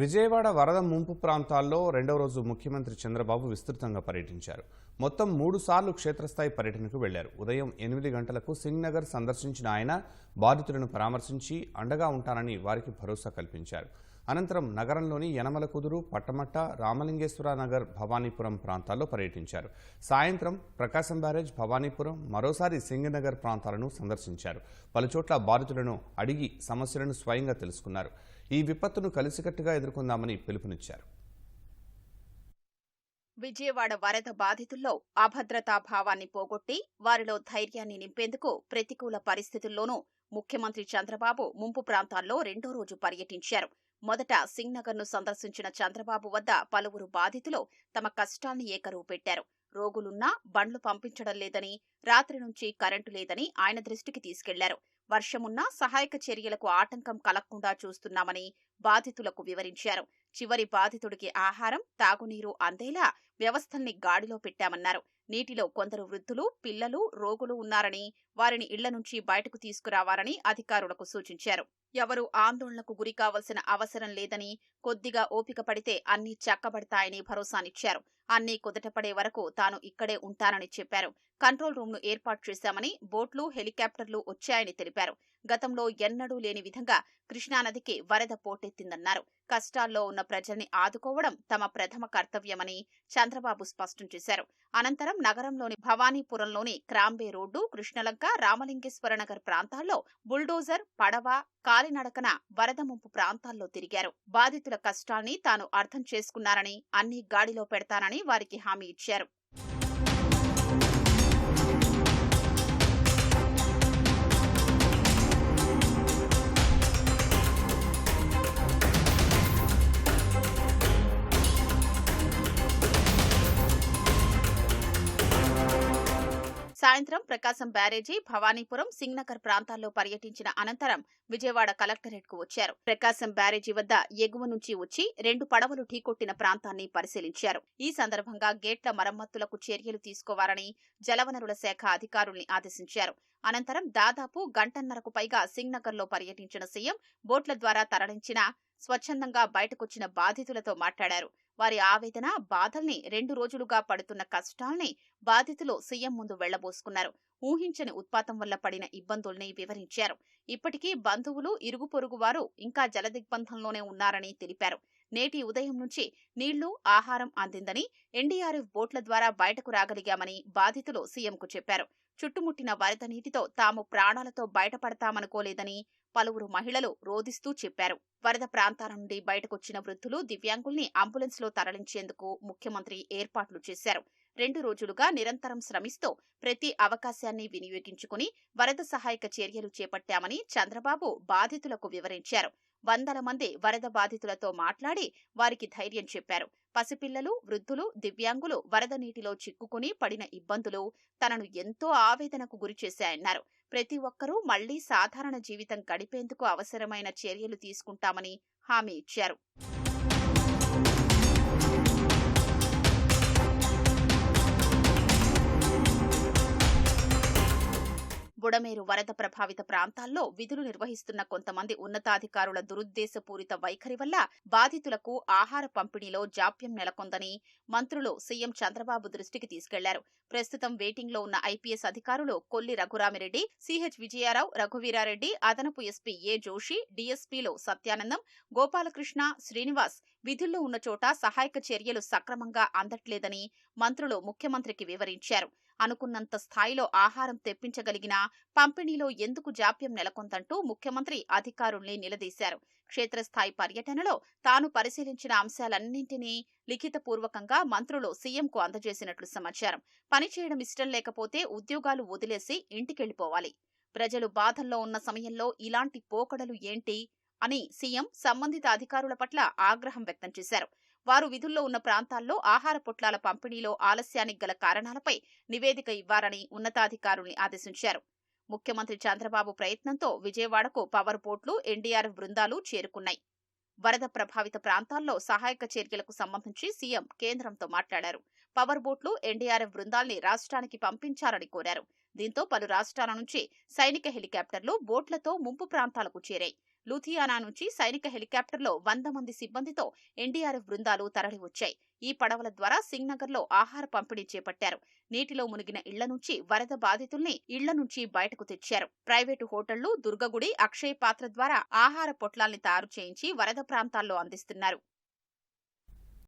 విజయవాడ వరద ముంపు ప్రాంతాల్లో రెండవ రోజు ముఖ్యమంత్రి చంద్రబాబు విస్తృతంగా పర్యటించారు. మొత్తం 3 సార్లు క్షేత్రస్థాయి పర్యటనకు వెళ్లారు. ఉదయం 8 గంటలకు సింగ్ నగర్ సందర్శించిన ఆయన బాధితులను పరామర్శించి అండగా ఉంటానని వారికి భరోసా కల్పించారు. అనంతరం నగరంలోని యనమలకుదురు, పట్టమట్ట, రామలింగేశ్వర నగర్, భవానీపురం ప్రాంతాల్లో పర్యటించారు. సాయంత్రం ప్రకాశం బ్యారేజ్, భవానీపురం, మరోసారి సింగ్ నగర్ ప్రాంతాలను సందర్శించారు. పలుచోట్ల బాధితులను అడిగి సమస్యలను స్వయంగా తెలుసుకున్నారు. ఈ విపత్తును కలిసికట్టుగా ఎదుర్కొందామని పిలుపునిచ్చారు. విజయవాడ వరద బాధితుల్లో అభద్రతా భావాన్ని పోగొట్టి వారిలో ధైర్యాన్ని నింపేందుకు ప్రతికూల పరిస్థితుల్లోనూ ముఖ్యమంత్రి చంద్రబాబు ముంపు ప్రాంతాల్లో రెండో రోజు పర్యటించారు. మొదట సింగ్ నగర్ ను సందర్శించిన చంద్రబాబు వద్ద పలువురు బాధితులు తమ కష్టాల్ని ఏకరువు పెట్టారు. రోగులున్నా బండ్లు పంపించడం లేదని, రాత్రి నుంచి కరెంటు లేదని ఆయన దృష్టికి తీసుకెళ్లారు. వర్షమున్నా సహాయక చర్యలకు ఆటంకం కలగకుండా చూస్తున్నామని బాధితులకు వివరించారు. చివరి బాధితుడికి ఆహారం, తాగునీరు అందేలా వ్యవస్థల్ని గాడిలో పెట్టామన్నారు. నీటిలో కొందరు వృద్ధులు, పిల్లలు, రోగులు ఉన్నారని వారిని ఇళ్ల నుంచి బయటకు తీసుకురావాలని అధికారులకు సూచించారు. ఎవరూ ఆందోళనకు గురి కావాల్సిన అవసరం లేదని, కొద్దిగా ఓపిక పడితే అన్నీ చక్కబడతాయని భరోసానిచ్చారు. అన్నీ కుదటపడే వరకు తాను ఇక్కడే ఉంటానని చెప్పారు. కంట్రోల్ రూమ్ ను ఏర్పాటు చేశామని, బోట్లు, హెలికాప్టర్లు వచ్చాయని తెలిపారు. గతంలో ఎన్నడూ లేని విధంగా కృష్ణానదికి వరద పోటెత్తిందన్నారు. కష్టాల్లో ఉన్న ప్రజల్ని ఆదుకోవడం తమ ప్రథమ కర్తవ్యమని చంద్రబాబు స్పష్టం చేశారు. అనంతరం నగరంలోని భవానీపురంలోని క్రాంబే రోడ్డు, కృష్ణలంక, రామలింగేశ్వర నగర్ ప్రాంతాల్లో బుల్డోజర్, పడవ, కాలినడకన వరద ముంపు ప్రాంతాల్లో తిరిగారు. బాధితుల కష్టాల్ని తాను అర్థం చేసుకున్నారని, అన్ని గాడిలో పెడతానని వారికి హామీ ఇచ్చారు. సాయంత్రం ప్రకాశం బ్యారేజీ, భవానీపురం, సింగ్ నగర్ ప్రాంతాల్లో పర్యటించిన అనంతరం విజయవాడ కలెక్టరేట్ కు వచ్చారు. ప్రకాశం బ్యారేజీ వద్ద ఎగువ నుంచి వచ్చి 2 పడవలు ఢీకొట్టిన ప్రాంతాన్ని పరిశీలించారు. ఈ సందర్భంగా గేట్ల మరమ్మతులకు చర్యలు తీసుకోవాలని జలవనరుల శాఖ అధికారుల్ని ఆదేశించారు. అనంతరం దాదాపు గంటన్నరకు పైగా సింగ్ నగర్ లో పర్యటించిన సీఎం బోట్ల ద్వారా తరలించిన స్వచ్ఛందంగా బయటకొచ్చిన బాధితులతో మాట్లాడారు. వారి ఆవేదన, బాధల్ని, 2 రోజులుగా పడుతున్న కష్టాల్ని బాధితులు సీఎం ముందు వెళ్లబోసుకున్నారు. ఊహించని ఉత్పాతం వల్ల పడిన ఇబ్బందుల్ని వివరించారు. ఇప్పటికీ బంధువులు, ఇరుగు పొరుగు వారు ఇంకా జలదిగ్బంధంలోనే ఉన్నారని తెలిపారు. నేటి ఉదయం నుంచి నీళ్లు, ఆహారం అందిందని, ఎన్డీఆర్ఎఫ్ బోట్ల ద్వారా బయటకు రాగలిగామని బాధితులు సీఎంకు చెప్పారు. చుట్టుముట్టిన వరద నీటితో తాము ప్రాణాలతో బయటపడతామనుకోలేదని పలువురు మహిళలు రోదిస్తూ చెప్పారు. వరద ప్రాంతాల నుండి బయటకొచ్చిన వృద్ధులు, దివ్యాంగుల్ని అంబులెన్స్ లో తరలించేందుకు ముఖ్యమంత్రి ఏర్పాట్లు చేశారు. 2 రోజులుగా నిరంతరం శ్రమిస్తూ ప్రతి అవకాశాన్ని వినియోగించుకుని వరద సహాయక చర్యలు చేపట్టామని చంద్రబాబు బాధితులకు వివరించారు. వందల మంది వరద బాధితులతో మాట్లాడి వారికి ధైర్యం చెప్పారు. పసిపిల్లలు, వృద్ధులు, దివ్యాంగులు వరద నీటిలో చిక్కుకుని పడిన ఇబ్బందులు తనను ఎంతో ఆవేదనకు గురిచేశాయన్నారు. ప్రతి ఒక్కరూ మళ్లీ సాధారణ జీవితం గడిపేందుకు అవసరమైన చర్యలు తీసుకుంటామని హామీ ఇచ్చారు. బుడమేరు వరద ప్రభావిత ప్రాంతాల్లో విధులు నిర్వహిస్తున్న కొంతమంది ఉన్నతాధికారుల దురుద్దేశపూరిత వైఖరి వల్ల బాధితులకు ఆహార పంపిణీలో జాప్యం నెలకొందని మంత్రులు సీఎం చంద్రబాబు దృష్టికి తీసుకెళ్లారు. ప్రస్తుతం వెయిటింగ్ లో ఉన్న ఐపీఎస్ అధికారులు కొల్లి రఘురామిరెడ్డి, సిహెచ్ విజయారావు, రఘువీరారెడ్డి, అదనపు ఎస్పీ ఏ జోషి, డీఎస్పీలో సత్యానందం, గోపాలకృష్ణ, శ్రీనివాస్ విధుల్లో ఉన్న చోట సహాయక చర్యలు సక్రమంగా అందట్లేదని మంత్రులు ముఖ్యమంత్రికి వివరించారు. అనుకున్నంత స్థాయిలో ఆహారం తెప్పించగలిగినా పంపిణీలో ఎందుకు జాప్యం నెలకొందంటూ ముఖ్యమంత్రి అధికారుల్ని నిలదీశారు. క్షేత్రస్థాయి పర్యటనలో తాను పరిశీలించిన అంశాలన్నింటినీ లిఖితపూర్వకంగా మంత్రులు సీఎంకు అందజేసినట్లు సమాచారం. పనిచేయడం ఇష్టం లేకపోతే ఉద్యోగాలు వదిలేసి ఇంటికెళ్లిపోవాలి. ప్రజలు బాధల్లో ఉన్న సమయంలో ఇలాంటి పోకడలు ఏంటి అని సీఎం సంబంధిత అధికారుల పట్ల ఆగ్రహం వ్యక్తం చేశారు. వారు విధుల్లో ఉన్న ప్రాంతాల్లో ఆహార పొట్లాల పంపిణీలో ఆలస్యానికి గల కారణాలపై నివేదిక ఇవ్వాలని ఉన్నతాధికారుల్ని ఆదేశించారు. ముఖ్యమంత్రి చంద్రబాబు ప్రయత్నంతో విజయవాడకు పవర్ బోట్లు, ఎన్డీఆర్ఎఫ్ బృందాలు చేరుకున్నాయి. వరద ప్రభావిత ప్రాంతాల్లో సహాయక చర్యలకు సంబంధించి సీఎం కేంద్రంతో మాట్లాడారు. పవర్ బోట్లు, ఎన్డీఆర్ఎఫ్ బృందాల్ని రాష్ట్రానికి పంపించాలని కోరారు. దీంతో పలు రాష్ట్రాల నుంచి సైనిక హెలికాప్టర్లు, బోట్లతో ముంపు ప్రాంతాలకు చేరాయి. లూథియానా నుంచి సైనిక హెలికాప్టర్లో 100 మంది సిబ్బందితో ఎన్డీఆర్ఎఫ్ బృందాలు తరలి వచ్చాయి. ఈ పడవల ద్వారా సింగ్నగర్ లో ఆహార పంపిణీ చేపట్టారు. నీటిలో మునిగిన ఇళ్ల నుంచి వరద బాధితుల్ని ఇళ్ల నుంచి బయటకు తెచ్చారు. ప్రైవేటు హోటళ్లు, దుర్గగుడి, అక్షయ పాత్ర ద్వారా ఆహార పొట్లాల్ని తయారు చేయించి వరద ప్రాంతాల్లో అందిస్తున్నారు.